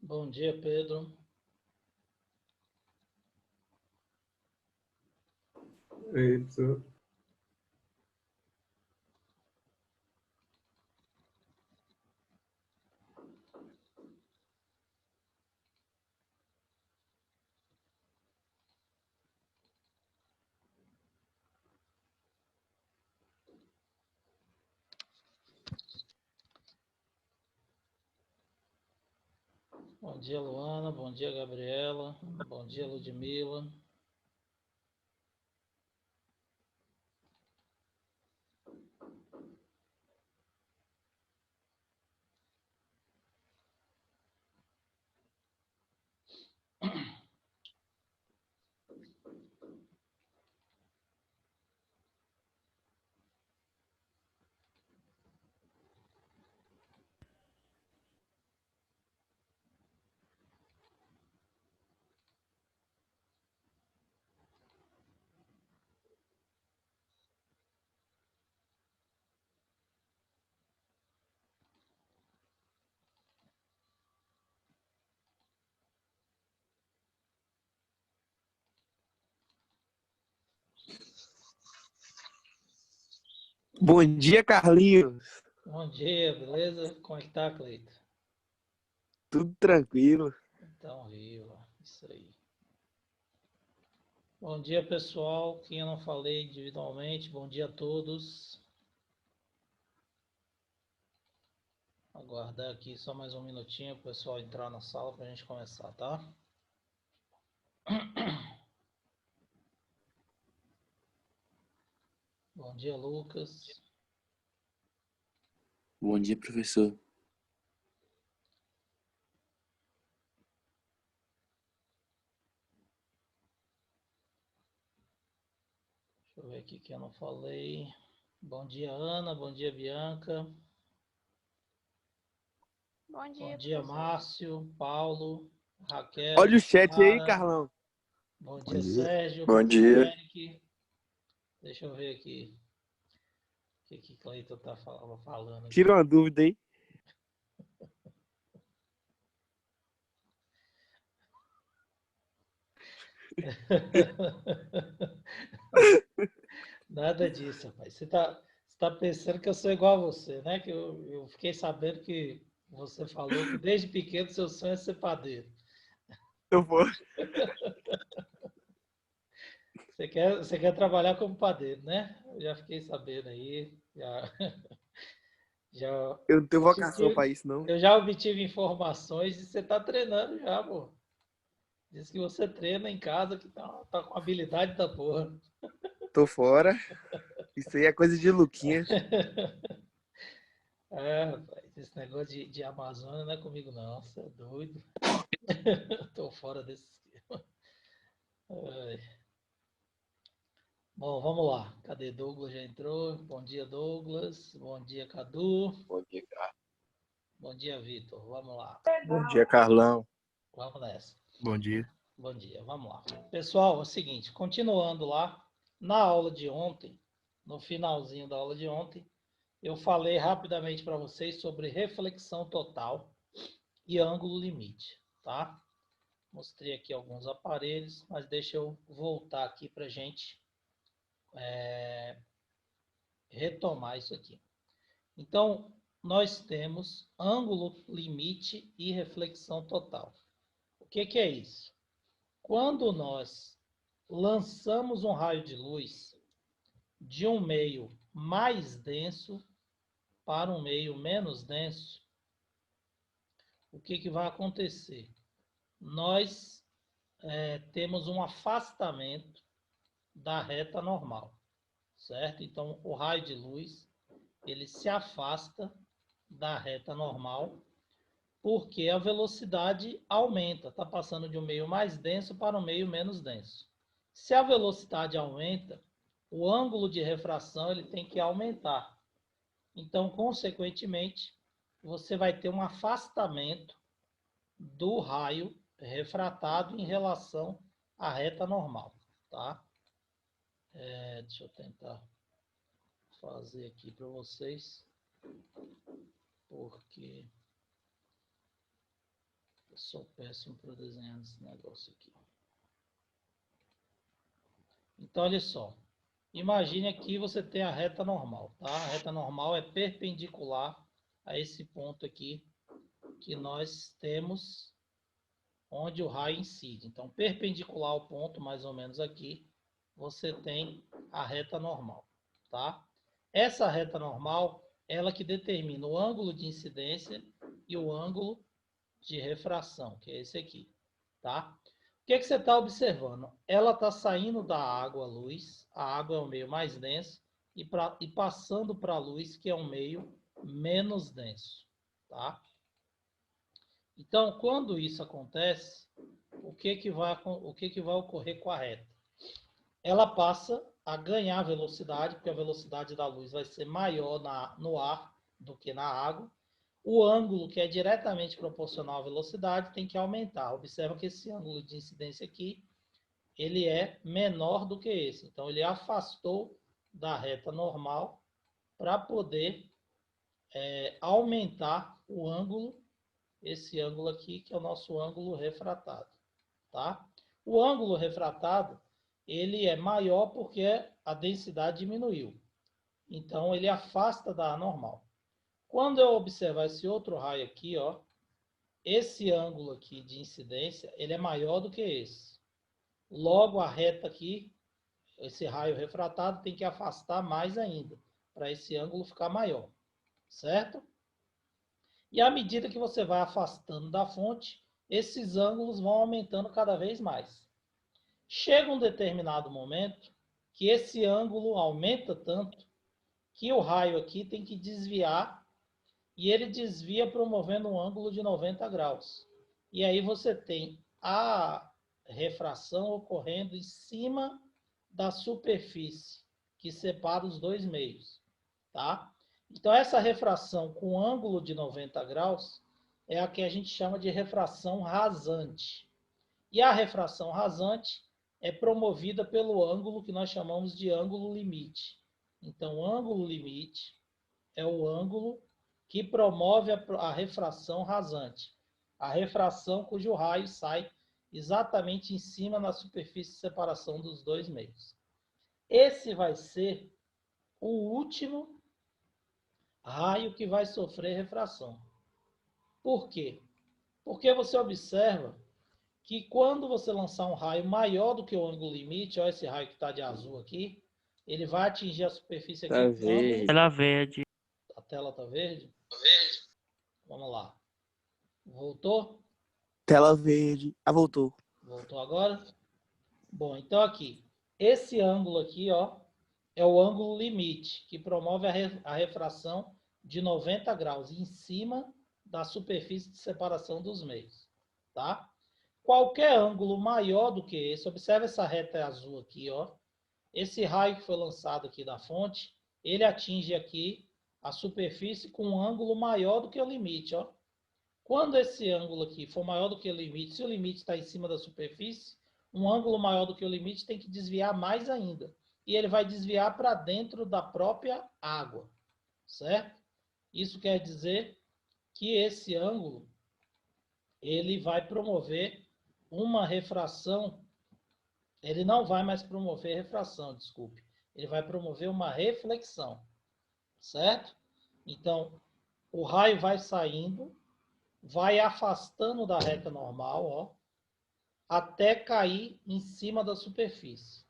Bom dia, Pedro. Isso. Bom dia, Luana. Bom dia, Gabriela. Bom dia, Ludmila. Bom dia, Carlinhos. Bom dia, beleza? Como é que tá, Cleito? Tudo tranquilo. Então, viva. Isso aí. Bom dia, pessoal. Quem eu não falei individualmente, bom dia a todos. Aguardar aqui só mais um minutinho para o pessoal entrar na sala para a gente começar, tá? Bom dia, Lucas. Bom dia, professor. Deixa eu ver aqui quem eu não falei. Bom dia, Ana. Bom dia, Bianca. Bom dia, Bom dia, professor. Márcio, Paulo, Raquel, Olha o chat aí, Mara. Carlão. Bom dia, Sérgio. Bom dia. Eric. Deixa eu ver aqui o que Cleiton tá falando aqui. Tira uma dúvida aí. Nada disso, rapaz. Você tá pensando que eu sou igual a você, né? Que eu fiquei sabendo que você falou que desde pequeno seu sonho é ser padeiro. Eu vou. Você quer trabalhar como padeiro, né? Eu já fiquei sabendo aí. Já Eu não tenho vocação obtive, pra isso, não. eu já obtive informações e você está treinando já, pô. Diz que você treina em casa, que tá com habilidade da porra. Tô fora. Isso aí é coisa de Luquinha. É, rapaz, esse negócio de Amazônia não é comigo, não. Você é doido. Tô fora desse esquema. Ai. Bom, vamos lá. Cadê Douglas? Já entrou. Bom dia, Douglas. Bom dia, Cadu. Bom dia, Carlos. Bom dia, Vitor. Vamos lá. Bom dia, Carlão. Vamos nessa. Bom dia. Bom dia, vamos lá. Pessoal, é o seguinte, continuando lá, na aula de ontem, no finalzinho da aula de ontem, eu falei rapidamente para vocês sobre reflexão total e ângulo limite, tá? Mostrei aqui alguns aparelhos, mas deixa eu voltar aqui para a gente retomar isso aqui. Então, nós temos ângulo limite e reflexão total. O que é isso? Quando nós lançamos um raio de luz de um meio mais denso para um meio menos denso, o que vai acontecer? Nós temos um afastamento da reta normal, certo? Então, o raio de luz, ele se afasta da reta normal porque a velocidade aumenta, está passando de um meio mais denso para um meio menos denso. Se a velocidade aumenta, o ângulo de refração ele tem que aumentar. Então, consequentemente, você vai ter um afastamento do raio refratado em relação à reta normal, tá? Deixa eu tentar fazer aqui para vocês, porque Eu sou péssimo para desenhar esse negócio aqui. Então, olha só. Imagine aqui você tem a reta normal, tá? A reta normal é perpendicular a esse ponto aqui que nós temos onde o raio incide. Então, perpendicular ao ponto, mais ou menos aqui, você tem a reta normal, tá? Essa reta normal, ela que determina o ângulo de incidência e o ângulo de refração, que é esse aqui, tá? O que você está observando? Ela está saindo da água, a luz, a água é o meio mais denso, e passando para a luz, que é um meio menos denso, tá? Então, quando isso acontece, o que vai ocorrer com a reta? Ela passa a ganhar velocidade, porque a velocidade da luz vai ser maior no ar do que na água. O ângulo, que é diretamente proporcional à velocidade, tem que aumentar. Observa que esse ângulo de incidência aqui, ele é menor do que esse. Então, ele afastou da reta normal para poder aumentar o ângulo, esse ângulo aqui, que é o nosso ângulo refratado, tá? O ângulo refratado, ele é maior porque a densidade diminuiu. Então, ele afasta da normal. Quando eu observar esse outro raio aqui, ó, esse ângulo aqui de incidência, ele é maior do que esse. Logo, a reta aqui, esse raio refratado, tem que afastar mais ainda, para esse ângulo ficar maior, certo? E à medida que você vai afastando da fonte, esses ângulos vão aumentando cada vez mais. Chega um determinado momento que esse ângulo aumenta tanto que o raio aqui tem que desviar, e ele desvia promovendo um ângulo de 90 graus. E aí você tem a refração ocorrendo em cima da superfície que separa os dois meios, tá? Então, essa refração com ângulo de 90 graus é a que a gente chama de refração rasante. E a refração rasante é promovida pelo ângulo que nós chamamos de ângulo limite. Então, o ângulo limite é o ângulo que promove a refração rasante. A refração cujo raio sai exatamente em cima na superfície de separação dos dois meios. Esse vai ser o último raio que vai sofrer refração. Por quê? Porque você observa que quando você lançar um raio maior do que o ângulo limite, olha esse raio que está de azul aqui, ele vai atingir a superfície aqui. Tá verde. Tela verde. A tela está verde? Vamos lá. Voltou? Tela verde. Ah, voltou. Voltou agora? Bom, então aqui. Esse ângulo aqui, ó, é o ângulo limite, que promove a refração de 90 graus em cima da superfície de separação dos meios, tá? Qualquer ângulo maior do que esse, observe essa reta azul aqui, ó. Esse raio que foi lançado aqui da fonte, ele atinge aqui a superfície com um ângulo maior do que o limite, ó. Quando esse ângulo aqui for maior do que o limite, se o limite está em cima da superfície, um ângulo maior do que o limite tem que desviar mais ainda. E ele vai desviar para dentro da própria água, certo? Isso quer dizer que esse ângulo, ele vai promover uma refração, ele não vai mais promover refração, desculpe. Ele vai promover uma reflexão, certo? Então, o raio vai saindo, vai afastando da reta normal, ó, até cair em cima da superfície.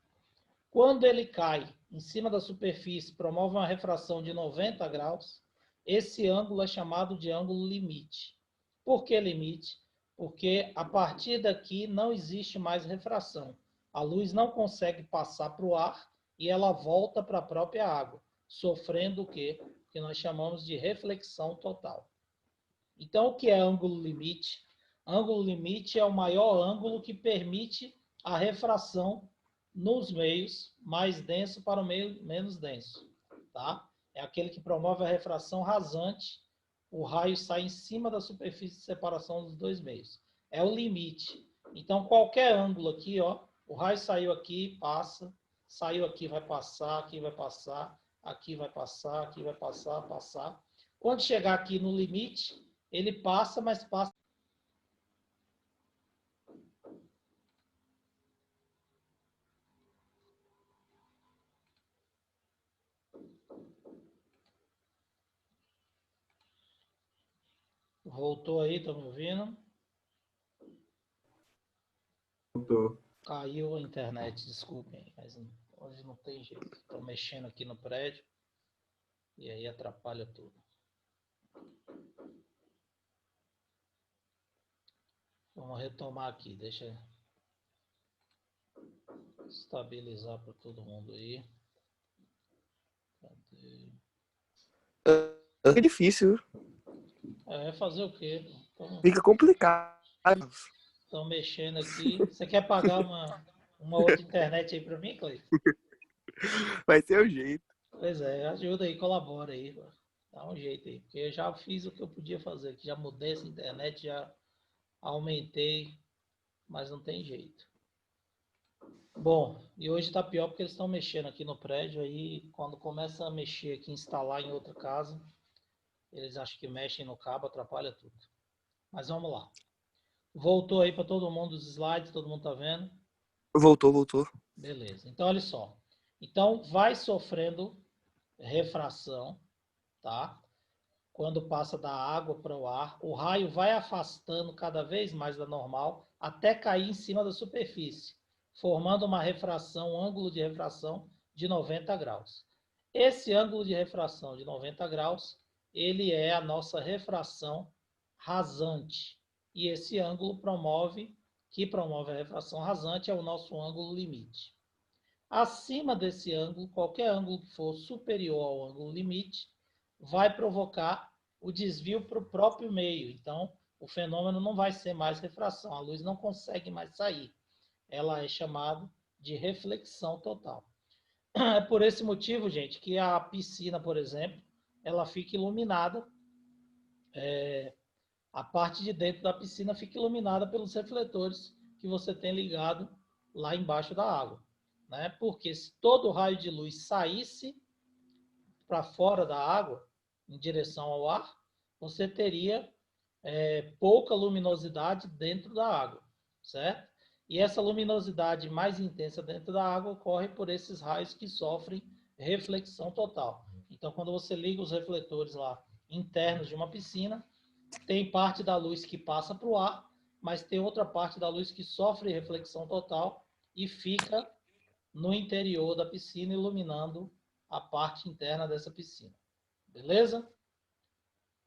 Quando ele cai em cima da superfície, promove uma refração de 90 graus, esse ângulo é chamado de ângulo limite. Por que limite? Porque a partir daqui não existe mais refração. A luz não consegue passar para o ar e ela volta para a própria água, sofrendo o quê? Que nós chamamos de reflexão total. Então, o que é ângulo limite? Ângulo limite é o maior ângulo que permite a refração nos meios mais denso para o meio menos denso, tá? É aquele que promove a refração rasante, o raio sai em cima da superfície de separação dos dois meios. É o limite. Então, qualquer ângulo aqui, ó, o raio saiu aqui, passa, saiu aqui, vai passar, aqui vai passar, aqui vai passar, aqui vai passar, passar. Quando chegar aqui no limite, ele passa, mas passa Voltou aí, tá me ouvindo? Voltou. Caiu a internet, desculpem, mas hoje não tem jeito. Estou mexendo aqui no prédio e aí atrapalha tudo. Vamos retomar aqui, deixa eu estabilizar para todo mundo aí. Cadê? É difícil, Fazer o quê? fica complicado. Estão mexendo aqui. Você quer pagar uma outra internet aí para mim, Cleiton? Vai ser o jeito. Pois é, ajuda aí, colabora aí. Dá um jeito aí, porque eu já fiz o que eu podia fazer aqui, já mudei essa internet, já aumentei, mas não tem jeito. Bom, e hoje tá pior porque eles estão mexendo aqui no prédio, aí quando começa a mexer aqui, instalar em outra casa, eles acham que mexem no cabo, atrapalha tudo. Mas vamos lá. Voltou aí para todo mundo os slides, todo mundo tá vendo? Voltou. Beleza. Então, olha só. Então, vai sofrendo refração, tá? Quando passa da água para o ar, o raio vai afastando cada vez mais da normal até cair em cima da superfície, formando uma refração, um ângulo de refração de 90 graus. Esse ângulo de refração de 90 graus, ele é a nossa refração rasante. E esse ângulo que promove a refração rasante, é o nosso ângulo limite. Acima desse ângulo, qualquer ângulo que for superior ao ângulo limite, vai provocar o desvio para o próprio meio. Então, o fenômeno não vai ser mais refração, a luz não consegue mais sair. Ela é chamada de reflexão total. É por esse motivo, gente, que a piscina, por exemplo, ela fica iluminada, a parte de dentro da piscina fica iluminada pelos refletores que você tem ligado lá embaixo da água, né? Porque se todo o raio de luz saísse para fora da água, em direção ao ar, você teria pouca luminosidade dentro da água, certo? E essa luminosidade mais intensa dentro da água ocorre por esses raios que sofrem reflexão total. Então, quando você liga os refletores lá internos de uma piscina, tem parte da luz que passa para o ar, mas tem outra parte da luz que sofre reflexão total e fica no interior da piscina, iluminando a parte interna dessa piscina. Beleza?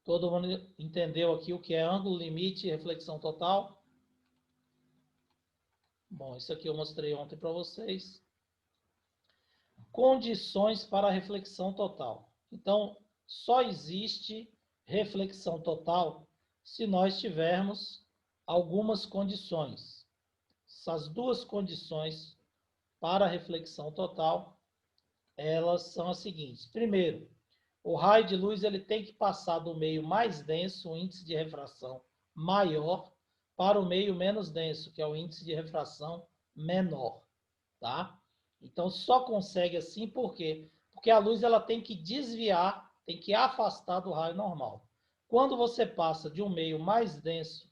Todo mundo entendeu aqui o que é ângulo limite e reflexão total? Bom, isso aqui eu mostrei ontem para vocês. Condições para a reflexão total. Então, só existe reflexão total se nós tivermos algumas condições. Essas duas condições para a reflexão total, elas são as seguintes. Primeiro, o raio de luz ele tem que passar do meio mais denso, o índice de refração maior, para o meio menos denso, que é o índice de refração menor, tá? Então só consegue assim por quê? Porque a luz ela tem que desviar, tem que afastar do raio normal. Quando você passa de um meio mais denso,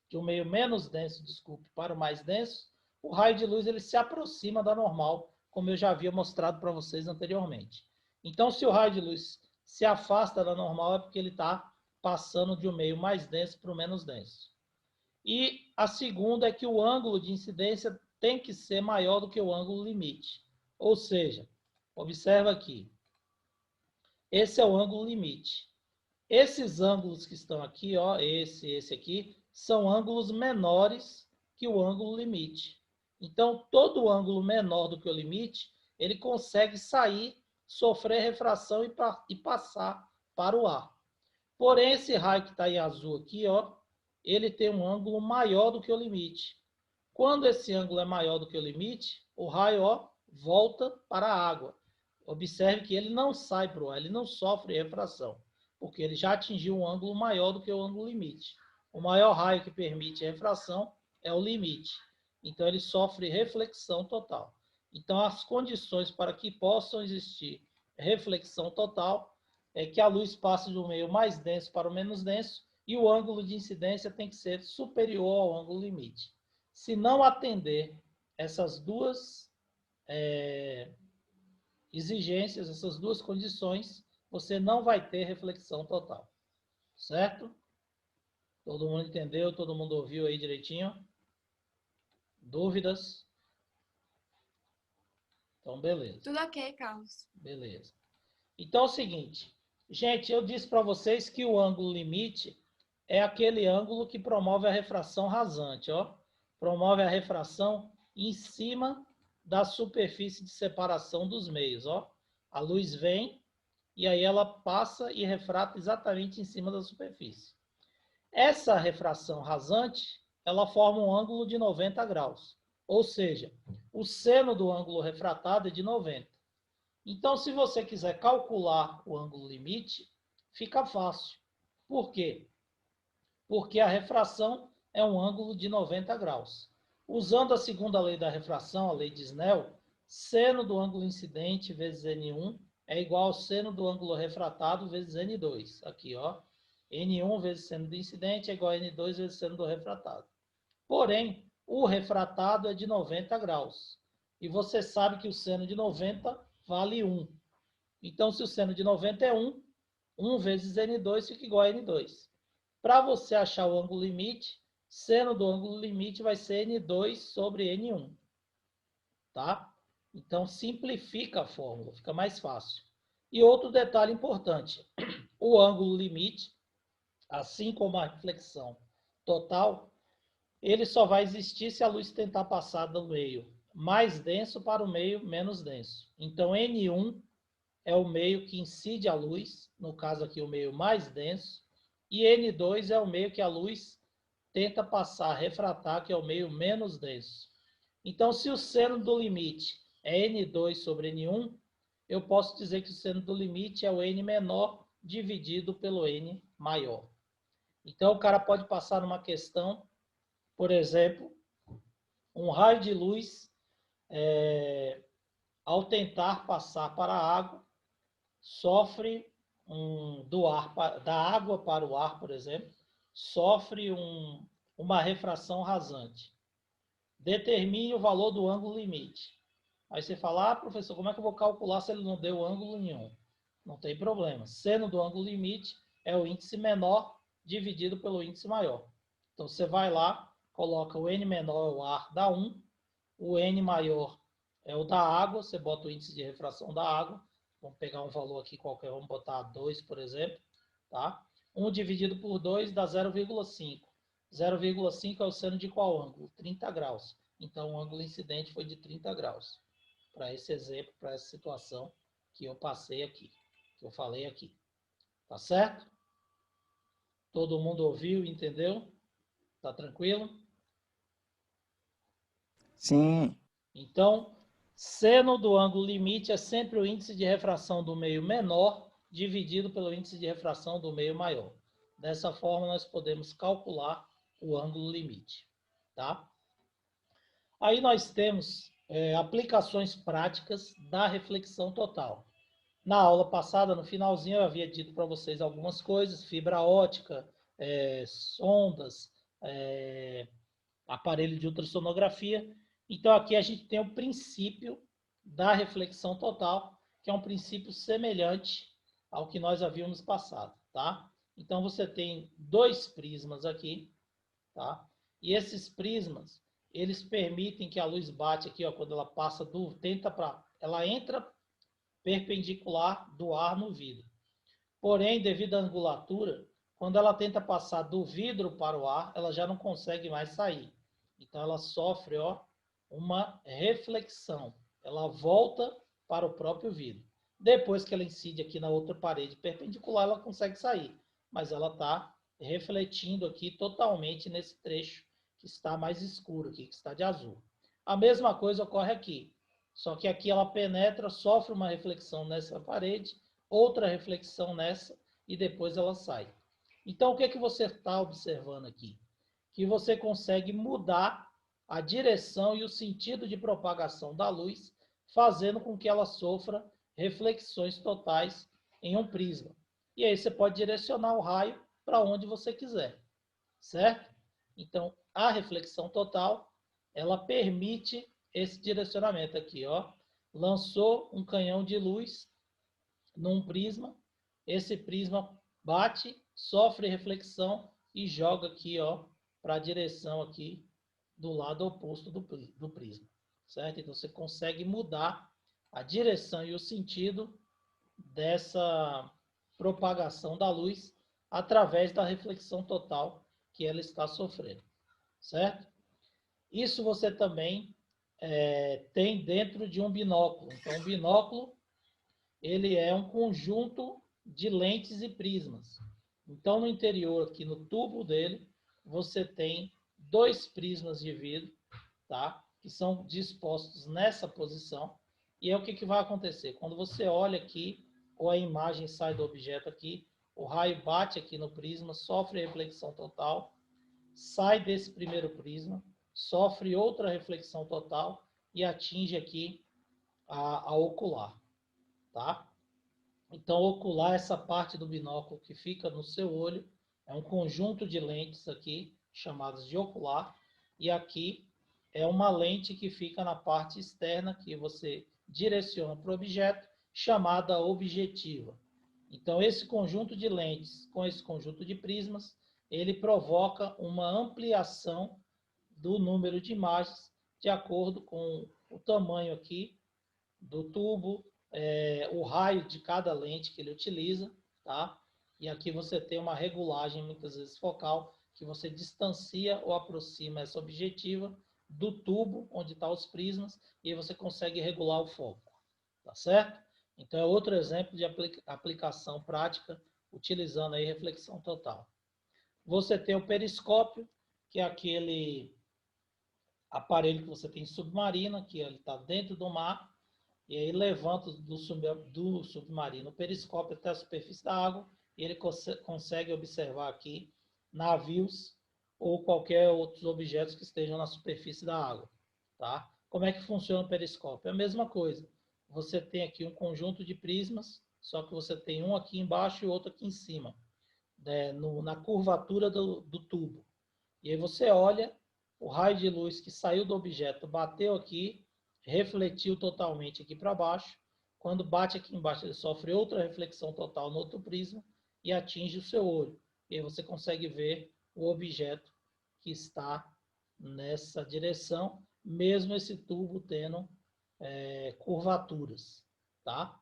de um meio menos denso, desculpe, para o mais denso, o raio de luz ele se aproxima da normal, como eu já havia mostrado para vocês anteriormente. Então, se o raio de luz se afasta da normal, é porque ele está passando de um meio mais denso para o menos denso. E a segunda é que o ângulo de incidência tem que ser maior do que o ângulo limite. Ou seja, observa aqui, esse é o ângulo limite. Esses ângulos que estão aqui, ó, esse aqui, são ângulos menores que o ângulo limite. Então, todo ângulo menor do que o limite, ele consegue sair, sofrer refração e passar para o ar. Porém, esse raio que está em azul aqui, ó, ele tem um ângulo maior do que o limite. Quando esse ângulo é maior do que o limite, o raio ó, volta para a água. Observe que ele não sai para o ar, ele não sofre refração, porque ele já atingiu um ângulo maior do que o ângulo limite. O maior raio que permite refração é o limite. Então, ele sofre reflexão total. Então, as condições para que possam existir reflexão total é que a luz passe do meio mais denso para o menos denso e o ângulo de incidência tem que ser superior ao ângulo limite. Se não atender essas duas exigências, essas duas condições, você não vai ter reflexão total. Certo? Todo mundo entendeu? Todo mundo ouviu aí direitinho? Dúvidas? Então, beleza. Tudo ok, Carlos. Beleza. Então é o seguinte, gente, eu disse para vocês que o ângulo limite é aquele ângulo que promove a refração rasante, ó. Promove a refração em cima da superfície de separação dos meios, ó. A luz vem e aí ela passa e refrata exatamente em cima da superfície. Essa refração rasante, ela forma um ângulo de 90 graus, ou seja, o seno do ângulo refratado é de 90. Então, se você quiser calcular o ângulo limite, fica fácil. Por quê? Porque a refração é um ângulo de 90 graus. Usando a segunda lei da refração, a lei de Snell, seno do ângulo incidente vezes N1 é igual ao seno do ângulo refratado vezes N2. Aqui, ó. N1 vezes seno do incidente é igual a N2 vezes seno do refratado. Porém, o refratado é de 90 graus. E você sabe que o seno de 90 vale 1. Então, se o seno de 90 é 1, 1 vezes N2 fica igual a N2. Para você achar o ângulo limite, seno do ângulo limite vai ser N2 sobre N1. Tá? Então, simplifica a fórmula, fica mais fácil. E outro detalhe importante, o ângulo limite, assim como a reflexão total, ele só vai existir se a luz tentar passar do meio mais denso para o meio menos denso. Então, N1 é o meio que incide a luz, no caso aqui o meio mais denso, e N2 é o meio que a luz tenta passar, refratar, que é o meio menos denso. Então, se o seno do limite é N2 sobre N1, eu posso dizer que o seno do limite é o N menor dividido pelo N maior. Então, o cara pode passar numa questão, por exemplo, um raio de luz, ao tentar passar para a água, sofre da água para o ar, por exemplo, sofre uma refração rasante. Determine o valor do ângulo limite. Aí você fala, professor, como é que eu vou calcular se ele não deu ângulo nenhum? Não tem problema. Seno do ângulo limite é o índice menor dividido pelo índice maior. Então você vai lá, coloca o N menor é o ar, dá 1, o N maior é o da água, você bota o índice de refração da água, vamos pegar um valor aqui qualquer, vamos botar 2, por exemplo, tá? 1 dividido por 2 dá 0,5. 0,5 é o seno de qual ângulo? 30 graus. Então, o ângulo incidente foi de 30 graus. Para esse exemplo, para essa situação que eu passei aqui, que eu falei aqui. Tá certo? Todo mundo ouviu, entendeu? Tá tranquilo? Sim. Então, seno do ângulo limite é sempre o índice de refração do meio menor dividido pelo índice de refração do meio maior. Dessa forma, nós podemos calcular o ângulo limite. Tá? Aí nós temos aplicações práticas da reflexão total. Na aula passada, no finalzinho, eu havia dito para vocês algumas coisas, fibra ótica, sondas, aparelho de ultrassonografia. Então, aqui a gente tem o princípio da reflexão total, que é um princípio semelhante ao que nós havíamos passado, tá? Então, você tem 2 prismas aqui, tá? E esses prismas, eles permitem que a luz bate aqui, ó, quando ela passa ela entra perpendicular do ar no vidro. Porém, devido à angulatura, quando ela tenta passar do vidro para o ar, ela já não consegue mais sair. Então, ela sofre, ó, uma reflexão. Ela volta para o próprio vidro. Depois que ela incide aqui na outra parede perpendicular, ela consegue sair. Mas ela está refletindo aqui totalmente nesse trecho que está mais escuro, aqui, que está de azul. A mesma coisa ocorre aqui. Só que aqui ela penetra, sofre uma reflexão nessa parede, outra reflexão nessa, e depois ela sai. Então, o que você está observando aqui? Que você consegue mudar a direção e o sentido de propagação da luz, fazendo com que ela sofra reflexões totais em um prisma. E aí você pode direcionar o raio para onde você quiser, certo? Então, a reflexão total, ela permite esse direcionamento aqui, ó. Lançou um canhão de luz num prisma, esse prisma bate, sofre reflexão, e joga aqui, ó, para a direção aqui do lado oposto do prisma, certo? Então você consegue mudar a direção e o sentido dessa propagação da luz através da reflexão total que ela está sofrendo, certo? Isso você também tem dentro de um binóculo. Então, o binóculo ele é um conjunto de lentes e prismas. Então, no interior, aqui no tubo dele, você tem 2 prismas de vidro, tá? Que são dispostos nessa posição. E é o que vai acontecer? Quando você olha aqui, ou a imagem sai do objeto aqui, o raio bate aqui no prisma, sofre reflexão total, sai desse primeiro prisma, sofre outra reflexão total e atinge aqui a ocular, tá? Então, ocular, essa parte do binóculo que fica no seu olho, é um conjunto de lentes aqui, chamadas de ocular, e aqui é uma lente que fica na parte externa, que você direciona para o objeto, chamada objetiva. Então, esse conjunto de lentes com esse conjunto de prismas, ele provoca uma ampliação do número de imagens de acordo com o tamanho aqui do tubo, o raio de cada lente que ele utiliza, tá? E aqui você tem uma regulagem, muitas vezes focal, que você distancia ou aproxima essa objetiva do tubo onde estão os prismas e aí você consegue regular o foco, tá certo? Então é outro exemplo de aplicação prática utilizando aí reflexão total. Você tem o periscópio, que é aquele aparelho que você tem submarino, que ele está dentro do mar, e aí levanta do submarino o periscópio até a superfície da água, e ele consegue observar aqui navios ou qualquer outros objetos que estejam na superfície da água, tá? Como é que funciona o periscópio? É a mesma coisa. Você tem aqui um conjunto de prismas, só que você tem um aqui embaixo e outro aqui em cima, na curvatura do tubo. E aí você olha, o raio de luz que saiu do objeto bateu aqui, refletiu totalmente aqui para baixo. Quando bate aqui embaixo, ele sofre outra reflexão total no outro prisma e atinge o seu olho. E aí você consegue ver o objeto que está nessa direção, mesmo esse tubo tendo curvaturas, tá?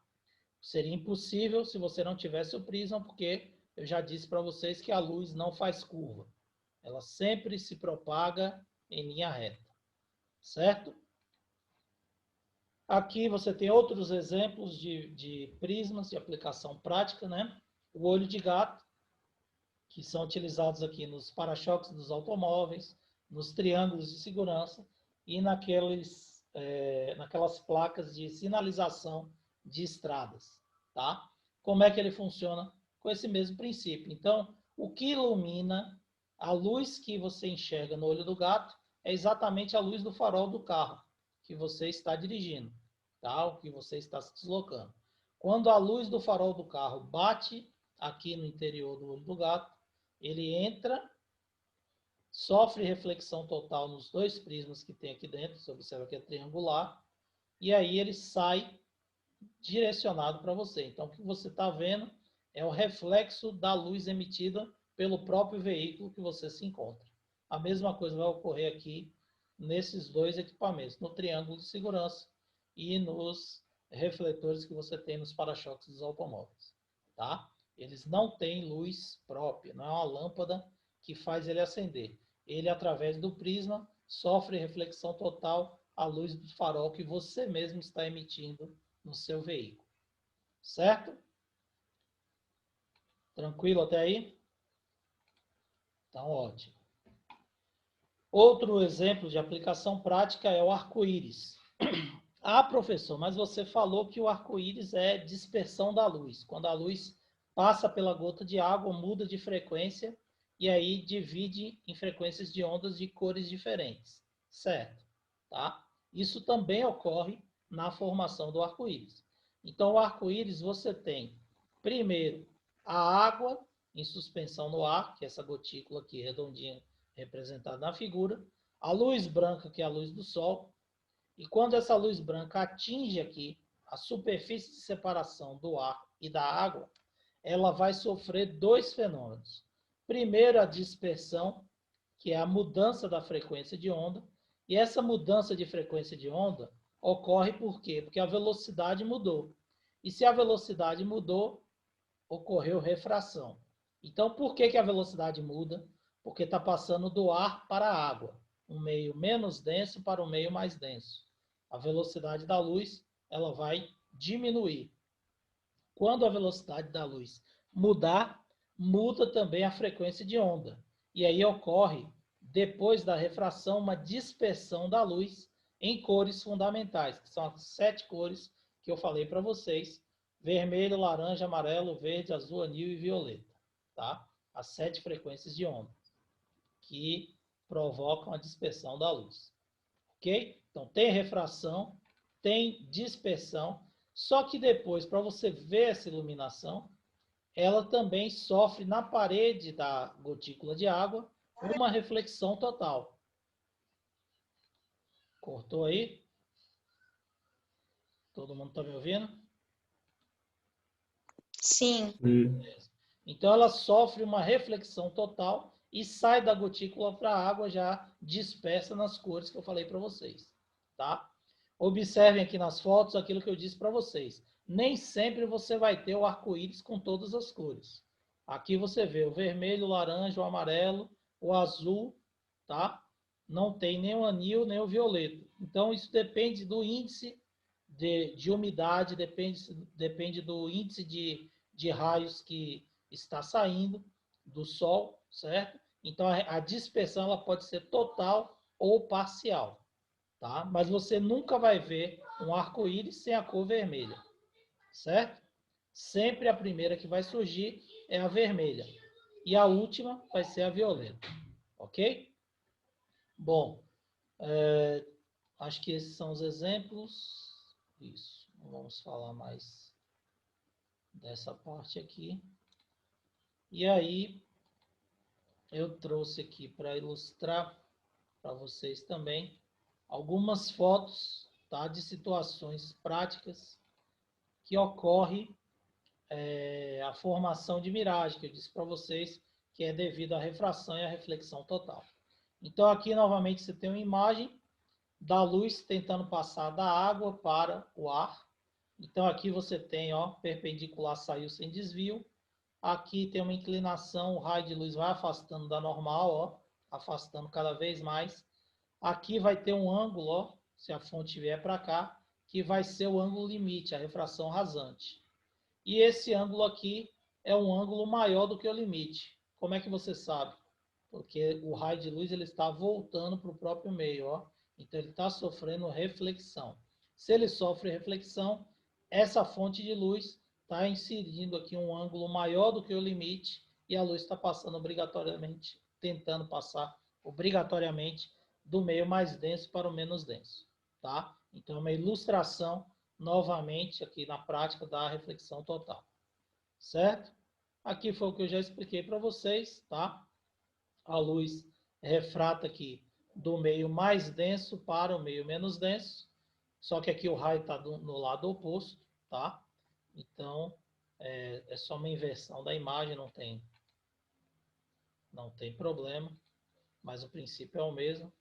Seria impossível se você não tivesse o prisma, porque eu já disse para vocês que a luz não faz curva. Ela sempre se propaga em linha reta, certo? Aqui você tem outros exemplos de prismas de aplicação prática, né? O olho de gato, que são utilizados aqui nos para-choques dos automóveis, nos triângulos de segurança e naquelas placas de sinalização de estradas, tá? Como é que ele funciona? Com esse mesmo princípio. Então, o que ilumina a luz que você enxerga no olho do gato é exatamente a luz do farol do carro que você está dirigindo, tá? O que você está se deslocando. Quando a luz do farol do carro bate aqui no interior do olho do gato, ele entra, sofre reflexão total nos 2 prismas que tem aqui dentro, você observa que é triangular, e aí ele sai direcionado para você. Então, o que você está vendo é o reflexo da luz emitida pelo próprio veículo que você se encontra. A mesma coisa vai ocorrer aqui nesses 2 equipamentos, no triângulo de segurança e nos refletores que você tem nos para-choques dos automóveis, tá? Eles não têm luz própria, não é uma lâmpada que faz ele acender. Ele, através do prisma, sofre reflexão total à luz do farol que você mesmo está emitindo no seu veículo. Certo? Tranquilo até aí? Então, ótimo. Outro exemplo de aplicação prática é o arco-íris. Ah, professor, mas você falou que o arco-íris é dispersão da luz. Quando a luz passa pela gota de água, muda de frequência e aí divide em frequências de ondas de cores diferentes. Certo? Tá? Isso também ocorre na formação do arco-íris. Então, o arco-íris você tem, primeiro, a água em suspensão no ar, que é essa gotícula aqui redondinha representada na figura, a luz branca, que é a luz do sol, e quando essa luz branca atinge aqui a superfície de separação do ar e da água, ela vai sofrer 2 fenômenos. Primeiro, a dispersão, que é a mudança da frequência de onda. E essa mudança de frequência de onda ocorre por quê? Porque a velocidade mudou. E se a velocidade mudou, ocorreu refração. Então, por que a velocidade muda? Porque está passando do ar para a água, um meio menos denso para um meio mais denso. A velocidade da luz, ela vai diminuir. Quando a velocidade da luz mudar, muda também a frequência de onda. E aí ocorre, depois da refração, uma dispersão da luz em cores fundamentais, que são as 7 cores que eu falei para vocês: vermelho, laranja, amarelo, verde, azul, anil e violeta. Tá? As 7 frequências de onda que provocam a dispersão da luz. Ok? Então, tem refração, tem dispersão, só que depois, para você ver essa iluminação, ela também sofre na parede da gotícula de água uma reflexão total. Cortou aí? Todo mundo está me ouvindo? Sim. Então, ela sofre uma reflexão total e sai da gotícula para a água já dispersa nas cores que eu falei para vocês. Tá? Observem aqui nas fotos aquilo que eu disse para vocês. Nem sempre você vai ter o arco-íris com todas as cores. Aqui você vê o vermelho, o laranja, o amarelo, o azul, tá? Não tem nem o anil, nem o violeta. Então, isso depende do índice de umidade, depende do índice de raios que está saindo do sol, certo? Então, a dispersão ela pode ser total ou parcial, tá? Mas você nunca vai ver um arco-íris sem a cor vermelha, certo? Sempre a primeira que vai surgir é a vermelha e a última vai ser a violeta, ok? Bom, acho que esses são os exemplos. Isso, vamos falar mais dessa parte aqui. E aí, eu trouxe aqui para ilustrar para vocês também algumas fotos, tá, de situações práticas que ocorre a formação de miragem, que eu disse para vocês que é devido à refração e à reflexão total. Então, aqui, novamente, você tem uma imagem da luz tentando passar da água para o ar. Então, aqui você tem, ó, perpendicular saiu sem desvio. Aqui tem uma inclinação, o raio de luz vai afastando da normal, ó, afastando cada vez mais. Aqui vai ter um ângulo, ó, se a fonte vier para cá, que vai ser o ângulo limite, a refração rasante. E esse ângulo aqui é um ângulo maior do que o limite. Como é que você sabe? Porque o raio de luz ele está voltando para o próprio meio, ó. Então ele está sofrendo reflexão. Se ele sofre reflexão, essa fonte de luz está incidindo aqui um ângulo maior do que o limite e a luz está passando obrigatoriamente, tentando passar obrigatoriamente do meio mais denso para o menos denso, tá? Então é uma ilustração novamente aqui na prática da reflexão total, certo? Aqui foi o que eu já expliquei para vocês, tá? A luz refrata aqui do meio mais denso para o meio menos denso, só que aqui o raio está no lado oposto, tá? Então, é só uma inversão da imagem, não tem problema, mas o princípio é o mesmo.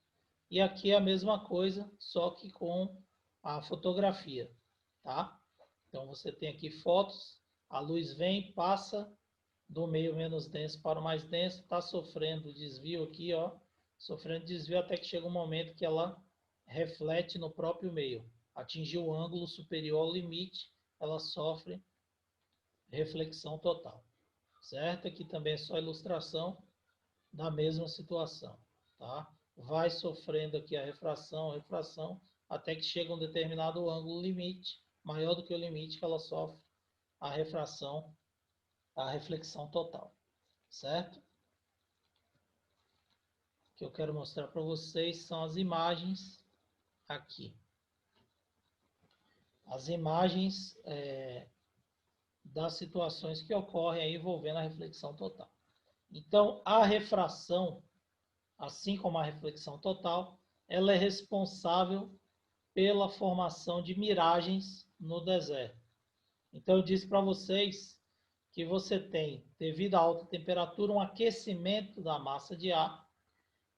E aqui é a mesma coisa, só que com a fotografia, tá? Então, você tem aqui fotos, a luz vem, passa do meio menos denso para o mais denso, está sofrendo desvio aqui, ó, sofrendo desvio até que chega um momento que ela reflete no próprio meio. Atingiu o ângulo superior ao limite, ela sofre reflexão total, certo? Aqui também é só ilustração da mesma situação, tá? Vai sofrendo aqui a refração, até que chega um determinado ângulo limite, maior do que o limite que ela sofre a refração, a reflexão total, certo? O que eu quero mostrar para vocês são as imagens aqui. As imagens das situações que ocorrem aí envolvendo a reflexão total. Então, a refração, assim como a reflexão total, ela é responsável pela formação de miragens no deserto. Então, eu disse para vocês que você tem, devido à alta temperatura, um aquecimento da massa de ar,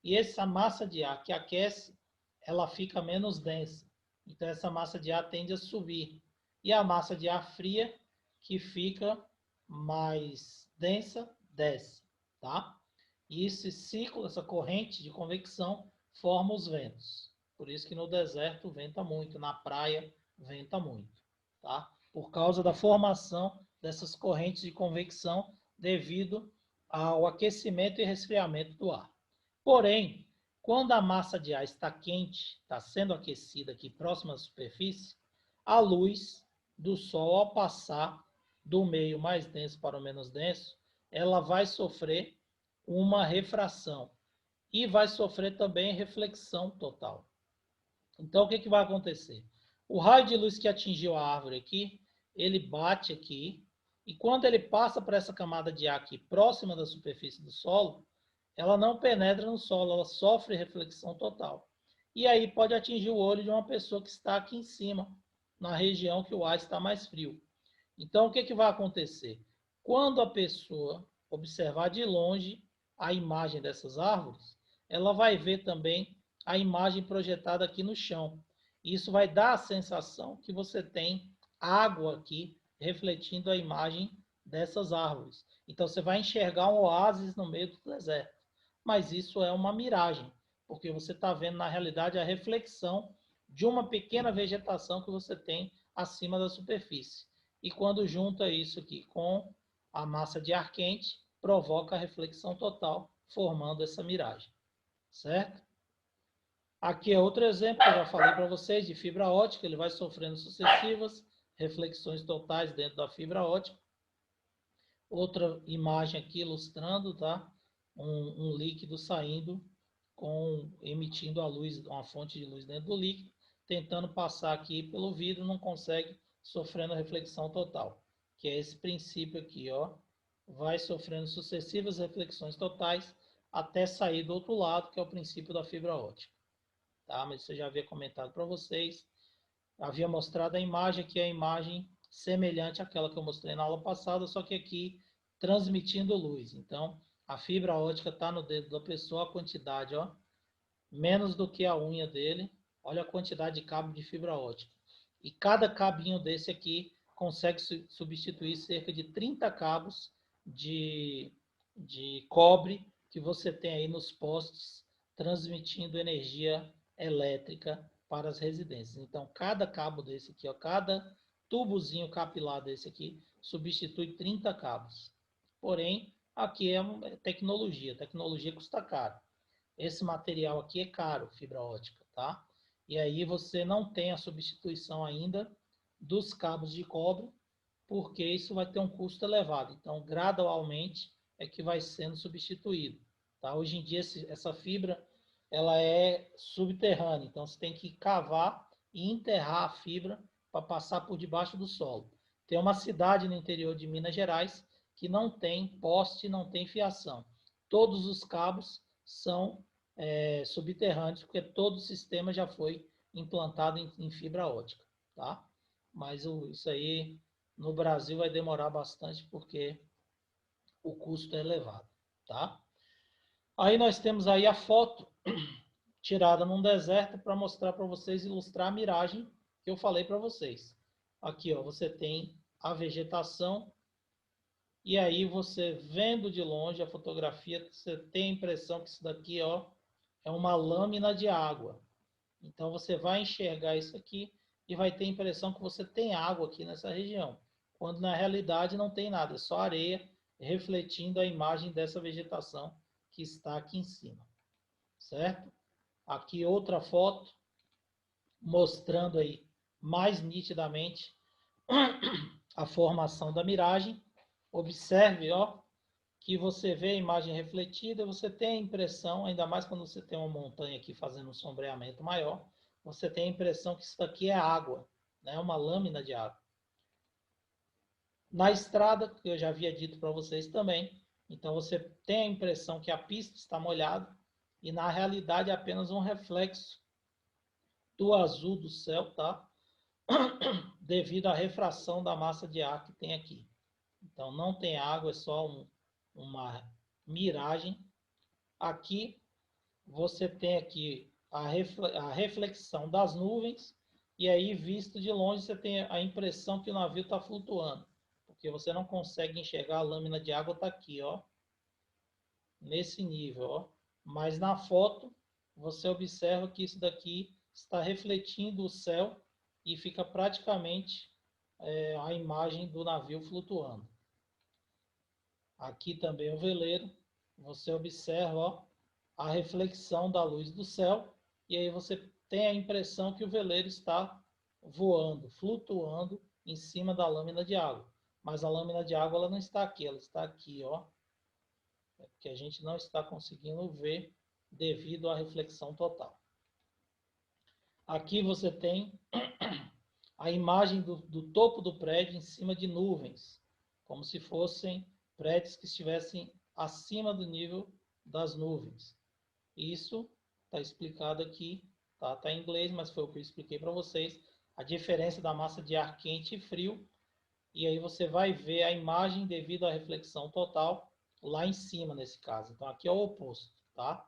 e essa massa de ar que aquece, ela fica menos densa. Então, essa massa de ar tende a subir. E a massa de ar fria, que fica mais densa, desce, tá? E esse ciclo, essa corrente de convecção, forma os ventos. Por isso que no deserto venta muito, na praia venta muito, tá? Por causa da formação dessas correntes de convecção devido ao aquecimento e resfriamento do ar. Porém, quando a massa de ar está quente, está sendo aquecida aqui próxima à superfície, a luz do Sol, ao passar do meio mais denso para o menos denso, ela vai sofrer uma refração e vai sofrer também reflexão total. Então, o que vai acontecer? O raio de luz que atingiu a árvore aqui, ele bate aqui, e quando ele passa por essa camada de ar aqui próxima da superfície do solo, ela não penetra no solo, ela sofre reflexão total. E aí pode atingir o olho de uma pessoa que está aqui em cima, na região que o ar está mais frio. Então, o que vai acontecer? Quando a pessoa observar de longe a imagem dessas árvores, ela vai ver também a imagem projetada aqui no chão. Isso vai dar a sensação que você tem água aqui refletindo a imagem dessas árvores. Então, você vai enxergar um oásis no meio do deserto. Mas isso é uma miragem, porque você está vendo, na realidade, a reflexão de uma pequena vegetação que você tem acima da superfície. E quando junta isso aqui com a massa de ar quente, provoca a reflexão total, formando essa miragem. Certo? Aqui é outro exemplo que eu já falei para vocês, de fibra ótica. Ele vai sofrendo sucessivas reflexões totais dentro da fibra ótica. Outra imagem aqui ilustrando, tá? Um líquido saindo, emitindo a luz, uma fonte de luz dentro do líquido, tentando passar aqui pelo vidro, não consegue, sofrendo reflexão total. Que é esse princípio aqui, ó. Vai sofrendo sucessivas reflexões totais até sair do outro lado, que é o princípio da fibra ótica. Tá? Mas isso eu já havia comentado para vocês. Havia mostrado a imagem, que é a imagem semelhante àquela que eu mostrei na aula passada, só que aqui transmitindo luz. Então, a fibra ótica está no dedo da pessoa, a quantidade, ó, menos do que a unha dele. Olha a quantidade de cabo de fibra ótica. E cada cabinho desse aqui consegue substituir cerca de 30 cabos de cobre que você tem aí nos postes, transmitindo energia elétrica para as residências. Então, cada cabo desse aqui, ó, cada tubozinho capilar desse aqui, substitui 30 cabos. Porém, aqui é tecnologia. Tecnologia custa caro. Esse material aqui é caro, fibra ótica, tá? E aí você não tem a substituição ainda dos cabos de cobre, porque isso vai ter um custo elevado. Então, gradualmente é que vai sendo substituído, tá? Hoje em dia, essa fibra, ela é subterrânea, então você tem que cavar e enterrar a fibra para passar por debaixo do solo. Tem uma cidade no interior de Minas Gerais que não tem poste, não tem fiação. Todos os cabos são subterrâneos, porque todo o sistema já foi implantado em fibra ótica, tá? Mas isso aí no Brasil vai demorar bastante porque o custo é elevado, tá? Aí nós temos aí a foto tirada num deserto para mostrar para vocês, ilustrar a miragem que eu falei para vocês. Aqui, ó, você tem a vegetação e aí você vendo de longe a fotografia, você tem a impressão que isso daqui, ó, é uma lâmina de água. Então você vai enxergar isso aqui e vai ter a impressão que você tem água aqui nessa região, quando na realidade não tem nada, é só areia refletindo a imagem dessa vegetação que está aqui em cima, certo? Aqui outra foto mostrando aí mais nitidamente a formação da miragem. Observe, ó, que você vê a imagem refletida, você tem a impressão, ainda mais quando você tem uma montanha aqui fazendo um sombreamento maior, você tem a impressão que isso daqui é água, né? Uma lâmina de água. Na estrada, que eu já havia dito para vocês também, então você tem a impressão que a pista está molhada e na realidade é apenas um reflexo do azul do céu, tá? Devido à refração da massa de ar que tem aqui. Então, não tem água, é só uma miragem. Aqui, você tem aqui a reflexão das nuvens, e aí, visto de longe, você tem a impressão que o navio está flutuando, porque você não consegue enxergar a lâmina de água, está aqui, ó, nesse nível, ó. Mas na foto, você observa que isso daqui está refletindo o céu e fica praticamente a imagem do navio flutuando. Aqui também o veleiro, você observa, ó, a reflexão da luz do céu, e aí você tem a impressão que o veleiro está voando, flutuando em cima da lâmina de água. Mas a lâmina de água ela não está aqui, ela está aqui, ó. É porque a gente não está conseguindo ver devido à reflexão total. Aqui você tem a imagem do topo do prédio em cima de nuvens, como se fossem prédios que estivessem acima do nível das nuvens. Isso está explicado aqui, tá? Tá em inglês, mas foi o que eu expliquei para vocês, a diferença da massa de ar quente e frio, e aí você vai ver a imagem devido à reflexão total lá em cima nesse caso. Então aqui é o oposto, tá?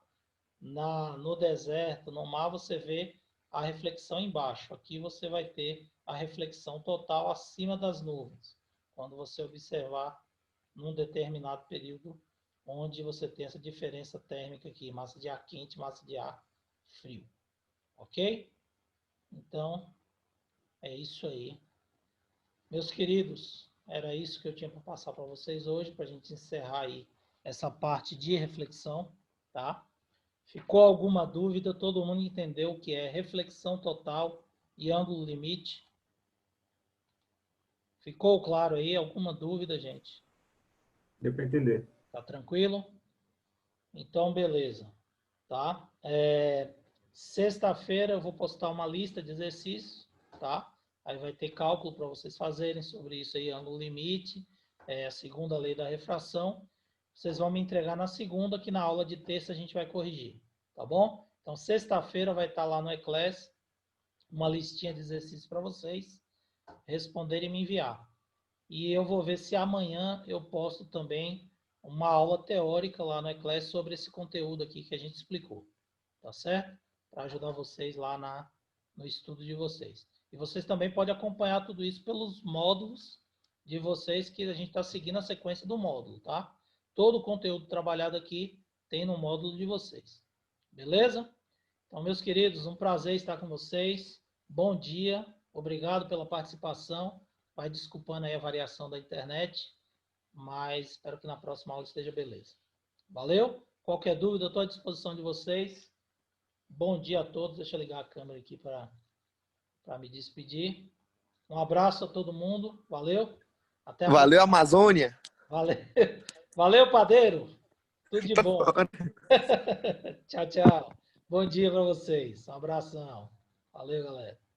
No deserto, no mar, você vê a reflexão embaixo. Aqui você vai ter a reflexão total acima das nuvens, quando você observar num determinado período onde você tem essa diferença térmica aqui, massa de ar quente, massa de ar frio. Ok? Então, é isso aí. Meus queridos, era isso que eu tinha para passar para vocês hoje, para a gente encerrar aí essa parte de reflexão, tá? Ficou alguma dúvida? Todo mundo entendeu o que é reflexão total e ângulo limite? Ficou claro aí? Alguma dúvida, gente? Deu para entender. Tá tranquilo? Então, beleza. Tá? Sexta-feira eu vou postar uma lista de exercícios, tá? Aí vai ter cálculo para vocês fazerem sobre isso aí, ângulo limite, a segunda lei da refração. Vocês vão me entregar na segunda, que na aula de terça a gente vai corrigir, tá bom? Então, sexta-feira vai estar lá no Eclass uma listinha de exercícios para vocês responderem e me enviar. E eu vou ver se amanhã eu posto também uma aula teórica lá no Eclass sobre esse conteúdo aqui que a gente explicou, tá certo? Para ajudar vocês lá no estudo de vocês. E vocês também podem acompanhar tudo isso pelos módulos de vocês, que a gente está seguindo a sequência do módulo, tá? Todo o conteúdo trabalhado aqui tem no módulo de vocês. Beleza? Então, meus queridos, um prazer estar com vocês. Bom dia. Obrigado pela participação. Vai desculpando aí a variação da internet, mas espero que na próxima aula esteja beleza. Valeu? Qualquer dúvida, eu estou à disposição de vocês. Bom dia a todos. Deixa eu ligar a câmera aqui para me despedir. Um abraço a todo mundo. Valeu. Até a Valeu, próxima. Amazônia. Valeu. Valeu, padeiro. Tudo de bom. Tchau, tchau. Bom dia para vocês. Um abração. Valeu, galera.